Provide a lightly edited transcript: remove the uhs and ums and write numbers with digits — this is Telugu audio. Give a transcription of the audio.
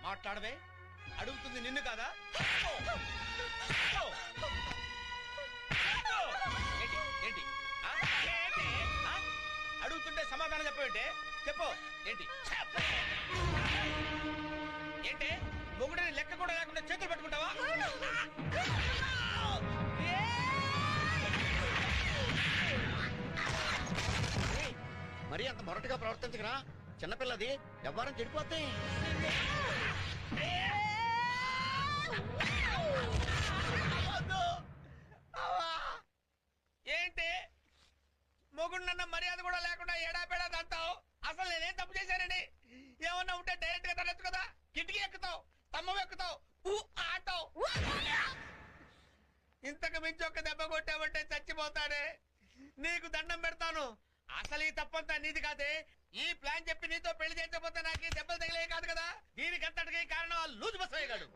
మాట్లాడవే, అడుగుతుంది నిన్ను కాదా? ఏంటి అడుగుతుంటే సమాధానం చెప్పేంటే? చెప్పు ఏంటి? ఏంటి మొగుడిని లెక్క కూడా లేకుండా చేతులు పట్టుకుంటావా? మరి అంత మొరటుగా ప్రవర్తించగరా, చిన్నపిల్లది వ్యవహారం చెడిపోతాయి. ఏంటి మొగుడు నన్న మర్యాద కూడా లేకుండా ఏడాపేడా దంతావు? అసలు నేనేం తప్పు చేశానని? ఏమన్నా ఉంటే డైరెక్ట్ గా తనొచ్చు కదా. కిటికీ ఎక్కుతావు, స్తంభం ఎక్కుతావు, ఆటావు. ఇంతకు మించి ఒక్క దెబ్బ కొట్టావంటే చచ్చిపోతాడే. నీకు దండం పెడతాను. అసలు ఈ తప్పంతా నీది కాదే. ఈ ప్లాన్ చెప్పి నీతో పెళ్లి చేయకపోతే నాకు దెబ్బలు తగిలే కాదు కదా. దీనికంతటికి కారణం ఆ లూజు బసయ్య గాడు.